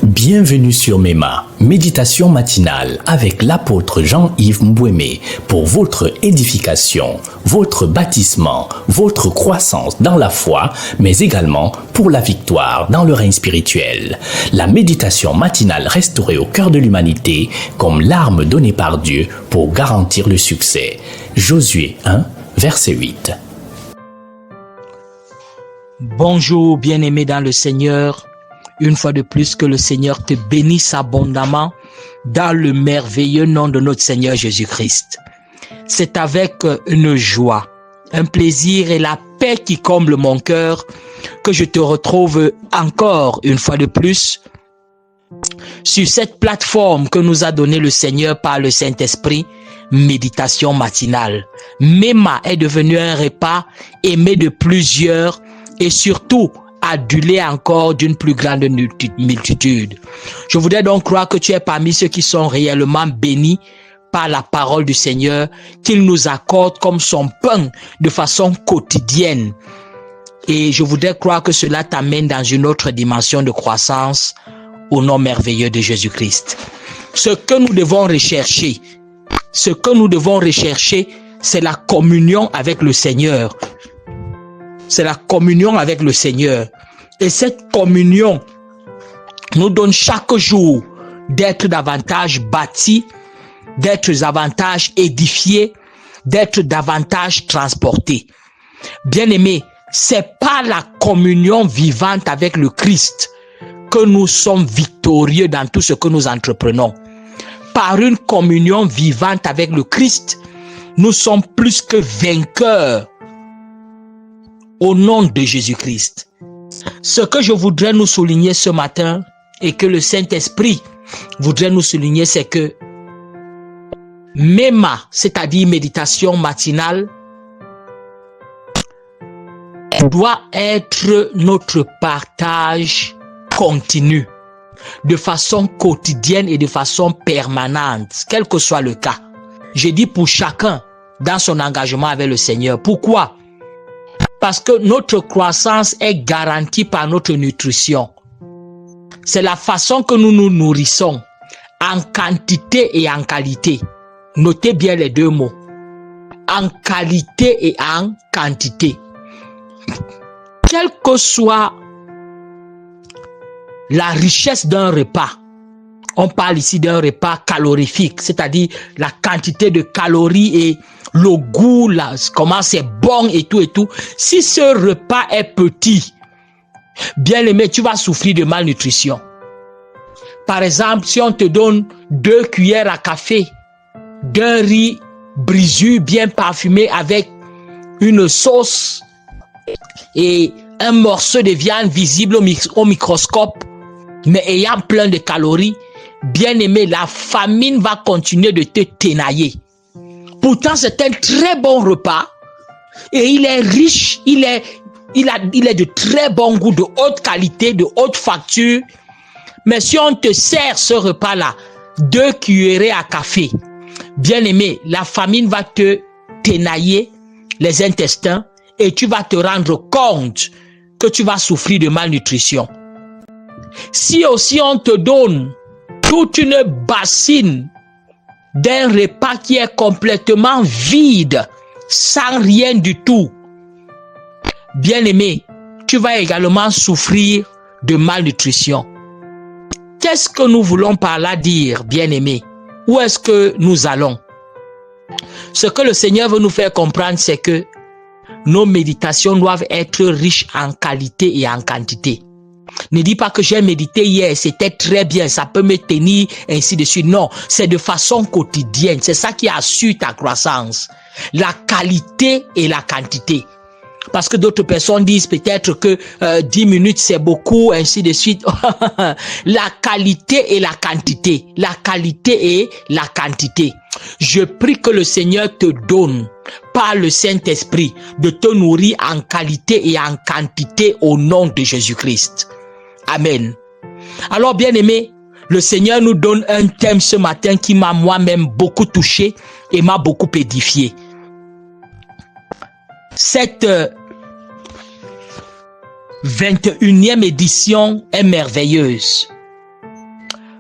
Bienvenue sur MEMA, méditation matinale avec l'apôtre Jean-Yves Mbouémé pour votre édification, votre bâtissement, votre croissance dans la foi, mais également pour la victoire dans le règne spirituel. La méditation matinale restaurée au cœur de l'humanité comme l'arme donnée par Dieu pour garantir le succès. Josué 1, verset 8. Bonjour bien-aimé dans le Seigneur. Une fois de plus, que le Seigneur te bénisse abondamment dans le merveilleux nom de notre Seigneur Jésus-Christ. C'est avec une joie, un plaisir et la paix qui comble mon cœur que je te retrouve encore une fois de plus sur cette plateforme que nous a donnée le Seigneur par le Saint-Esprit, méditation matinale. MEMA est devenu un repas aimé de plusieurs et surtout adulé encore d'une plus grande multitude. Je voudrais donc croire que tu es parmi ceux qui sont réellement bénis par la parole du Seigneur qu'il nous accorde comme son pain de façon quotidienne. Et je voudrais croire que cela t'amène dans une autre dimension de croissance au nom merveilleux de Jésus-Christ. Ce que nous devons rechercher, c'est la communion avec le Seigneur. C'est la communion avec le Seigneur. Et cette communion nous donne chaque jour d'être davantage bâtis, d'être davantage édifiés, d'être davantage transportés. Bien-aimés, c'est par la communion vivante avec le Christ que nous sommes victorieux dans tout ce que nous entreprenons. Par une communion vivante avec le Christ, nous sommes plus que vainqueurs au nom de Jésus-Christ. Ce que je voudrais nous souligner ce matin et que le Saint-Esprit voudrait nous souligner, c'est que MEMA, c'est-à-dire méditation matinale, doit être notre partage continu, de façon quotidienne et de façon permanente, quel que soit le cas. Je dis pour chacun dans son engagement avec le Seigneur. Pourquoi? Parce que notre croissance est garantie par notre nutrition. C'est la façon que nous nous nourrissons, en quantité et en qualité. Notez bien les deux mots. En qualité et en quantité. Quelle que soit la richesse d'un repas, on parle ici d'un repas calorifique, c'est-à-dire la quantité de calories et le goût, là, comment c'est bon et tout. Si ce repas est petit, bien aimé, tu vas souffrir de malnutrition. Par exemple, si on te donne 2 cuillères à café d'un riz brissu bien parfumé avec une sauce et un morceau de viande visible au microscope, mais ayant plein de calories, bien aimé, la famine va continuer de te tenailler. Pourtant, c'est un très bon repas et il est riche, il est de très bon goût, de haute qualité, de haute facture. Mais si on te sert ce repas-là, 2 cuillerées à café, bien aimé, la famine va te tenailler les intestins et tu vas te rendre compte que tu vas souffrir de malnutrition. Si aussi on te donne toute une bassine d'un repas qui est complètement vide, sans rien du tout, bien aimé, tu vas également souffrir de malnutrition. Qu'est-ce que nous voulons par là dire, bien aimé? Où est-ce que nous allons? Ce que le Seigneur veut nous faire comprendre, c'est que nos méditations doivent être riches en qualité et en quantité. Ne dis pas que j'ai médité hier, c'était très bien, ça peut me tenir, ainsi de suite. Non, c'est de façon quotidienne. C'est ça qui assure ta croissance. La qualité et la quantité. Parce que d'autres personnes disent peut-être que 10 minutes c'est beaucoup, ainsi de suite. La qualité et la quantité. La qualité et la quantité. Je prie que le Seigneur te donne, par le Saint-Esprit, de te nourrir en qualité et en quantité au nom de Jésus-Christ. Amen. Alors, bien aimé, le Seigneur nous donne un thème ce matin qui m'a moi-même beaucoup touché et m'a beaucoup édifié. Cette 21e édition est merveilleuse.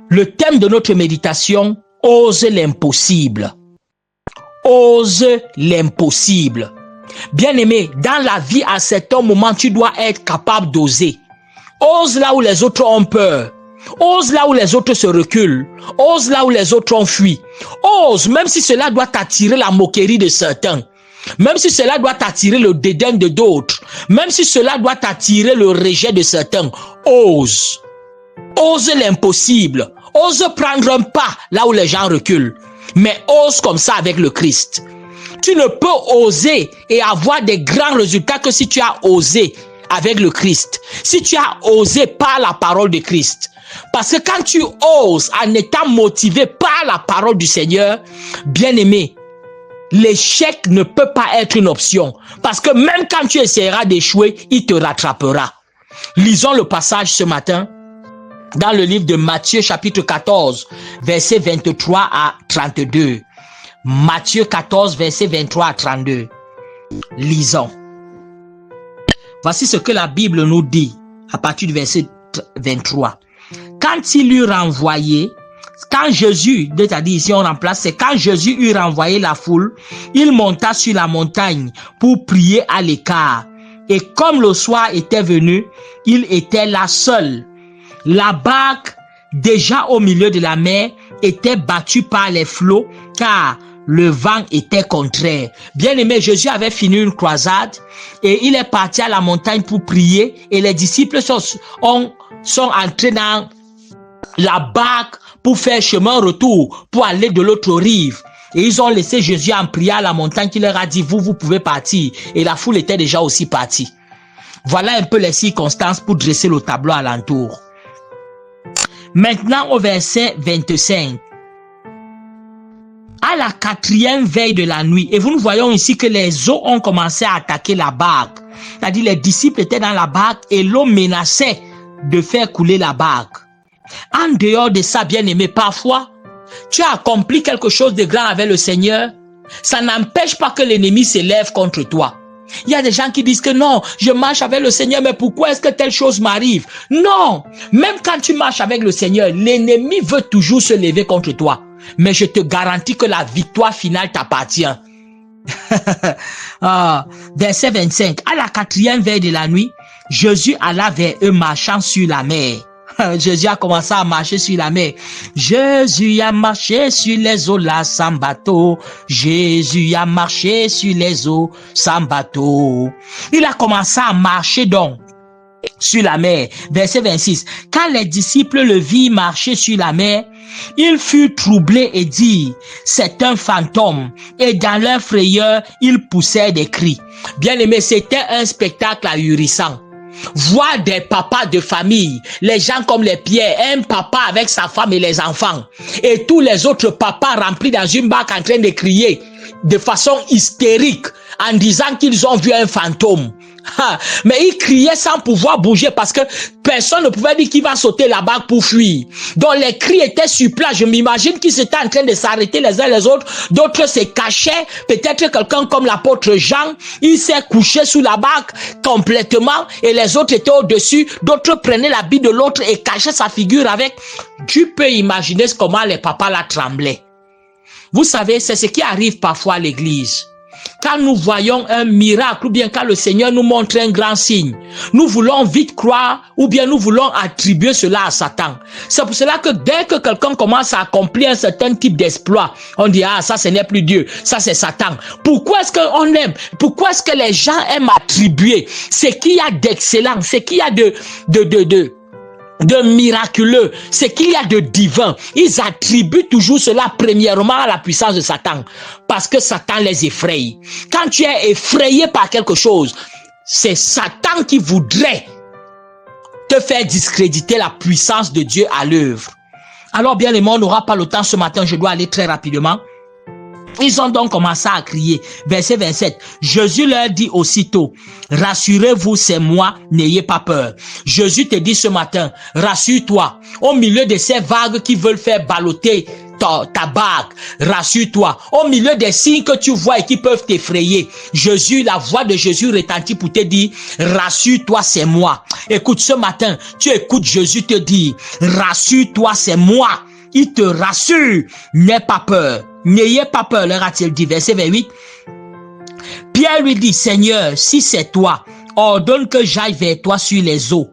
Le thème de notre méditation, ose l'impossible. Ose l'impossible. Bien-aimé, dans la vie, à certains moments, tu dois être capable d'oser. Ose là où les autres ont peur. Ose là où les autres se reculent. Ose là où les autres ont fui. Ose, même si cela doit t'attirer la moquerie de certains. Même si cela doit t'attirer le dédain de d'autres. Même si cela doit t'attirer le rejet de certains. Ose. Ose l'impossible. Ose prendre un pas là où les gens reculent. Mais ose comme ça avec le Christ. Tu ne peux oser et avoir des grands résultats que si tu as osé avec le Christ. Si tu as osé par la parole de Christ. Parce que quand tu oses en étant motivé par la parole du Seigneur, bien-aimé, l'échec ne peut pas être une option. Parce que même quand tu essaieras d'échouer, il te rattrapera. Lisons le passage ce matin dans le livre de Matthieu chapitre 14, versets 23 à 32. Matthieu 14, versets 23 à 32. Lisons. Voici ce que la Bible nous dit à partir du verset 23. Quand il eut renvoyé, quand Jésus, c'est-à-dire ici on remplace, c'est quand Jésus eut renvoyé la foule, il monta sur la montagne pour prier à l'écart. Et comme le soir était venu, il était là seul. La barque, déjà au milieu de la mer, était battue par les flots, car le vent était contraire. Bien-aimé, Jésus avait fini une croisade et il est parti à la montagne pour prier et les disciples sont entrés dans la barque pour faire chemin retour, pour aller de l'autre rive. Et ils ont laissé Jésus en priant à la montagne qui leur a dit, vous pouvez partir. Et la foule était déjà aussi partie. Voilà un peu les circonstances pour dresser le tableau alentour. Maintenant au verset 25. À la 4e veille de la nuit, et nous voyons ici que les eaux ont commencé à attaquer la barque. C'est-à-dire les disciples étaient dans la barque et l'eau menaçait de faire couler la barque. En dehors de ça, bien-aimé, parfois, tu as accompli quelque chose de grand avec le Seigneur. Ça n'empêche pas que l'ennemi s'élève contre toi. Il y a des gens qui disent que non, je marche avec le Seigneur, mais pourquoi est-ce que telle chose m'arrive? Non, même quand tu marches avec le Seigneur, l'ennemi veut toujours se lever contre toi. Mais je te garantis que la victoire finale t'appartient. Verset 25. À la 4e veille de la nuit, Jésus alla vers eux marchant sur la mer. Jésus a commencé à marcher sur la mer. Jésus a marché sur les eaux là sans bateau. Jésus a marché sur les eaux sans bateau. Il a commencé à marcher donc sur la mer. Verset 26. Quand les disciples le virent marcher sur la mer, ils furent troublés et dirent, c'est un fantôme. Et dans leur frayeur, ils poussèrent des cris. Bien aimé, c'était un spectacle ahurissant. Voir des papas de famille, les gens comme les Pierre, un papa avec sa femme et les enfants, et tous les autres papas remplis dans une barque en train de crier de façon hystérique en disant qu'ils ont vu un fantôme. Mais ils criaient sans pouvoir bouger parce que personne ne pouvait dire qu'il va sauter la barque pour fuir. Donc les cris étaient sur place. Je m'imagine qu'ils étaient en train de s'arrêter les uns les autres. D'autres se cachaient. Peut-être quelqu'un comme l'apôtre Jean, il s'est couché sous la barque complètement et les autres étaient au-dessus. D'autres prenaient l'habit de l'autre et cachaient sa figure avec. Tu peux imaginer comment les papas la tremblaient. Vous savez, c'est ce qui arrive parfois à l'église. Quand nous voyons un miracle ou bien quand le Seigneur nous montre un grand signe, nous voulons vite croire ou bien nous voulons attribuer cela à Satan. C'est pour cela que dès que quelqu'un commence à accomplir un certain type d'exploit, on dit ah ça ce n'est plus Dieu, ça c'est Satan. Pourquoi est-ce qu'on aime? Pourquoi est-ce que les gens aiment attribuer ce qu'il y a d'excellent, ce qu'il y a de miraculeux, ce qu'il y a de divin? Ils attribuent toujours cela premièrement à la puissance de Satan, parce que Satan les effraie. Quand tu es effrayé par quelque chose, c'est Satan qui voudrait te faire discréditer la puissance de Dieu à l'œuvre. Alors bien aimé, on n'aura pas le temps ce matin, je dois aller très rapidement. Ils ont donc commencé à crier. Verset 27. Jésus leur dit aussitôt, rassurez-vous, c'est moi, n'ayez pas peur. Jésus te dit ce matin, rassure-toi. Au milieu de ces vagues qui veulent faire balloter ta barque, rassure-toi. Au milieu des signes que tu vois et qui peuvent t'effrayer, la voix de Jésus retentit pour te dire, rassure-toi, c'est moi. Écoute, ce matin, tu écoutes Jésus te dire, rassure-toi, c'est moi. Il te rassure, n'aie pas peur. N'ayez pas peur, leur a-t-il dit. Verset 28. Pierre lui dit, Seigneur, si c'est toi, ordonne que j'aille vers toi sur les eaux.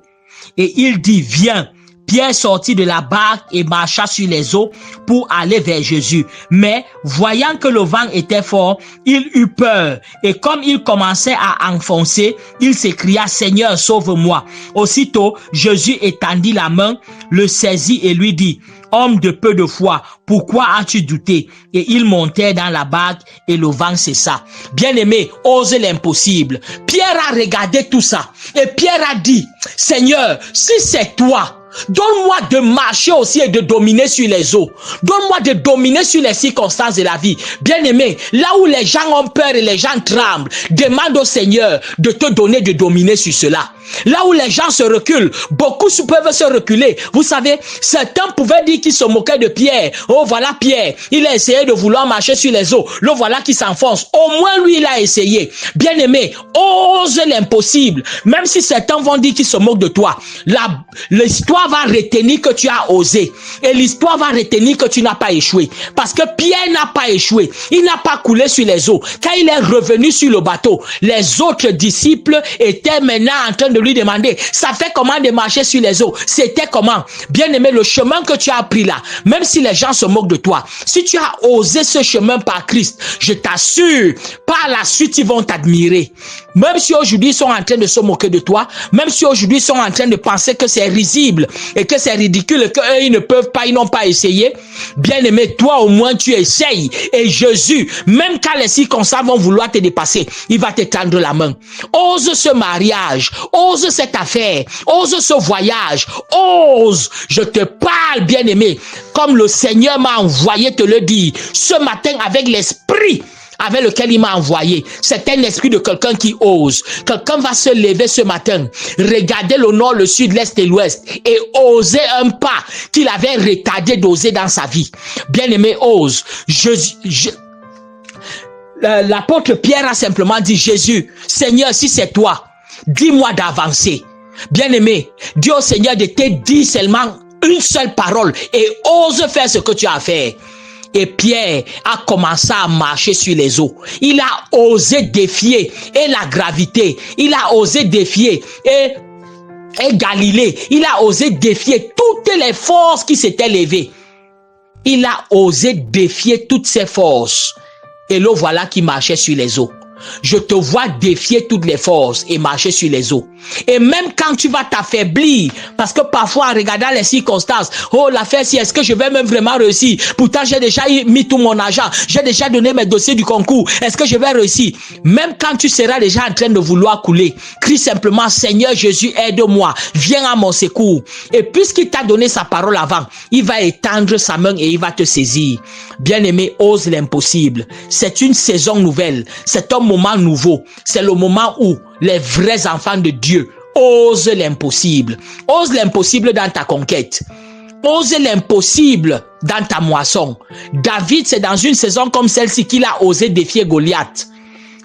Et il dit, viens. Pierre sortit de la barque et marcha sur les eaux pour aller vers Jésus. Mais, voyant que le vent était fort, il eut peur. Et comme il commençait à enfoncer, il s'écria, Seigneur, sauve-moi. Aussitôt, Jésus étendit la main, le saisit et lui dit, homme de peu de foi, pourquoi as-tu douté? Et ils montèrent dans la barque et le vent cessa. Bien-aimé, ose l'impossible. Pierre a regardé tout ça et Pierre a dit, Seigneur, si c'est toi, donne-moi de marcher aussi et de dominer sur les eaux. Donne-moi de dominer sur les circonstances de la vie. Bien-aimé, là où les gens ont peur et les gens tremblent, demande au Seigneur de te donner de dominer sur cela. Là où les gens se reculent, beaucoup peuvent se reculer. Vous savez, certains pouvaient dire qu'ils se moquaient de Pierre. Oh, voilà Pierre, il a essayé de vouloir marcher sur les eaux. Le voilà qui s'enfonce. Au moins lui, il a essayé. Bien-aimé, ose l'impossible. Même si certains vont dire qu'ils se moquent de toi, l'histoire va retenir que tu as osé. Et l'histoire va retenir que tu n'as pas échoué. Parce que Pierre n'a pas échoué. Il n'a pas coulé sur les eaux. Quand il est revenu sur le bateau, les autres disciples étaient maintenant en train de lui demander, ça fait comment de marcher sur les eaux? C'était comment? Bien-aimé, le chemin que tu as pris là, même si les gens se moquent de toi, si tu as osé ce chemin par Christ, je t'assure, par la suite, ils vont t'admirer. Même si aujourd'hui ils sont en train de se moquer de toi, même si aujourd'hui ils sont en train de penser que c'est risible et que c'est ridicule et qu'eux ils ne peuvent pas, ils n'ont pas essayé, bien-aimé, toi au moins tu essayes. Et Jésus, même quand les circonstances vont vouloir te dépasser, il va te tendre la main. Ose ce mariage, ose cette affaire, ose ce voyage, ose, je te parle bien-aimé, comme le Seigneur m'a envoyé te le dire, ce matin avec l'esprit avec lequel il m'a envoyé. C'est un esprit de quelqu'un qui ose. Quelqu'un va se lever ce matin, regarder le nord, le sud, l'est et l'ouest et oser un pas qu'il avait retardé d'oser dans sa vie. Bien-aimé, ose. L'apôtre Pierre a simplement dit, Jésus, Seigneur, si c'est toi, dis-moi d'avancer. Bien-aimé, dis au Seigneur de te dire seulement une seule parole et ose faire ce que tu as à faire. Et Pierre a commencé à marcher sur les eaux. Il a osé défier et la gravité. Il a osé défier et Galilée. Il a osé défier toutes les forces qui s'étaient levées. Il a osé défier toutes ces forces. Et le voilà qui marchait sur les eaux. Je te vois défier toutes les forces et marcher sur les eaux. Et même quand tu vas t'affaiblir, parce que parfois en regardant les circonstances, oh l'affaire si est-ce que je vais même vraiment réussir? Pourtant j'ai déjà mis tout mon argent, j'ai déjà donné mes dossiers du concours, est-ce que je vais réussir? Même quand tu seras déjà en train de vouloir couler, crie simplement, Seigneur Jésus, aide-moi, viens à mon secours. Et puisqu'il t'a donné sa parole avant, il va étendre sa main et il va te saisir. Bien-aimé, ose l'impossible. C'est une saison nouvelle, c'est un moment nouveau, c'est le moment où les vrais enfants de Dieu osent l'impossible. Ose l'impossible dans ta conquête. Ose l'impossible dans ta moisson. David, c'est dans une saison comme celle-ci qu'il a osé défier Goliath.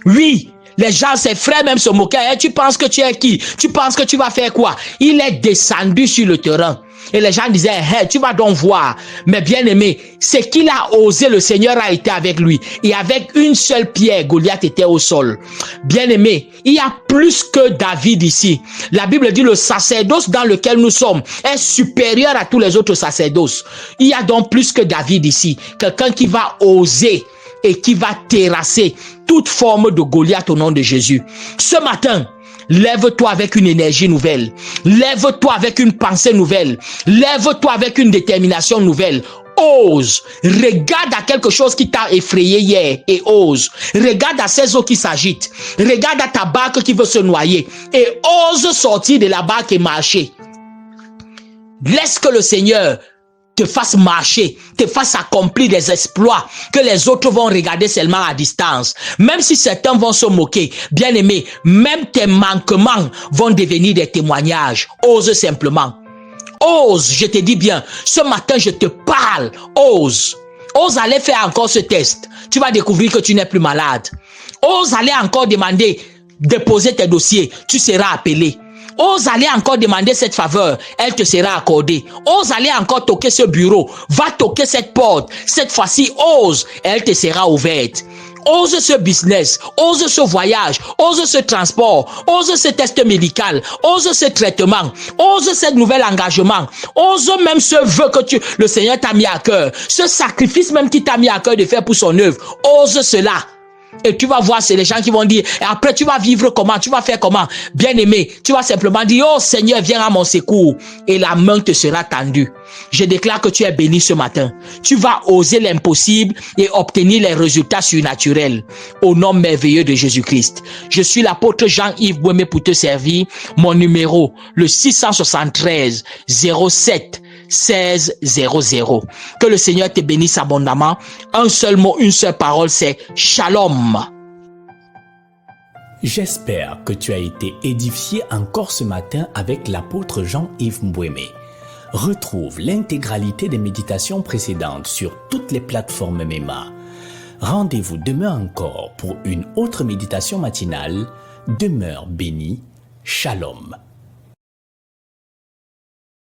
Oui, les gens, ses frères même se moquaient. Hey, tu penses que tu es qui? Tu penses que tu vas faire quoi? Il est descendu sur le terrain. Et les gens disaient, hey, tu vas donc voir. Mais bien aimé, c'est qu'il a osé, le Seigneur a été avec lui. Et avec une seule pierre, Goliath était au sol. Bien aimé, il y a plus que David ici. La Bible dit le sacerdoce dans lequel nous sommes est supérieur à tous les autres sacerdoces. Il y a donc plus que David ici. Quelqu'un qui va oser et qui va terrasser toute forme de Goliath au nom de Jésus. Ce matin, lève-toi avec une énergie nouvelle. Lève-toi avec une pensée nouvelle. Lève-toi avec une détermination nouvelle. Ose. Regarde à quelque chose qui t'a effrayé hier et ose. Regarde à ces eaux qui s'agitent. Regarde à ta barque qui veut se noyer et ose sortir de la barque et marcher. Laisse que le Seigneur te fasse marcher, te fasse accomplir des exploits que les autres vont regarder seulement à distance. Même si certains vont se moquer, bien aimé, même tes manquements vont devenir des témoignages. Ose simplement. Ose, je te dis bien, ce matin je te parle, ose. Ose aller faire encore ce test. Tu vas découvrir que tu n'es plus malade. Ose aller encore demander, déposer tes dossiers. Tu seras appelé. Ose aller encore demander cette faveur, elle te sera accordée. Ose aller encore toquer ce bureau, va toquer cette porte. Cette fois-ci, ose, elle te sera ouverte. Ose ce business, ose ce voyage, ose ce transport, ose ce test médical, ose ce traitement, ose ce nouvel engagement, ose même ce vœu que le Seigneur t'a mis à cœur, ce sacrifice même qu'il t'a mis à cœur de faire pour son œuvre. Ose cela. Et tu vas voir, c'est les gens qui vont dire, et après tu vas vivre comment, tu vas faire comment? Bien aimé, tu vas simplement dire, oh Seigneur, viens à mon secours. Et la main te sera tendue. Je déclare que tu es béni ce matin. Tu vas oser l'impossible et obtenir les résultats surnaturels. Au nom merveilleux de Jésus-Christ. Je suis l'apôtre Jean-Yves Bouémé pour te servir. Mon numéro, le 673 07 16 00. Que le Seigneur te bénisse abondamment. Un seul mot, une seule parole, c'est Shalom. J'espère que tu as été édifié encore ce matin avec l'apôtre Jean-Yves Mbouémé. Retrouve l'intégralité des méditations précédentes sur toutes les plateformes MEMA. Rendez-vous demain encore pour une autre méditation matinale. Demeure béni. Shalom.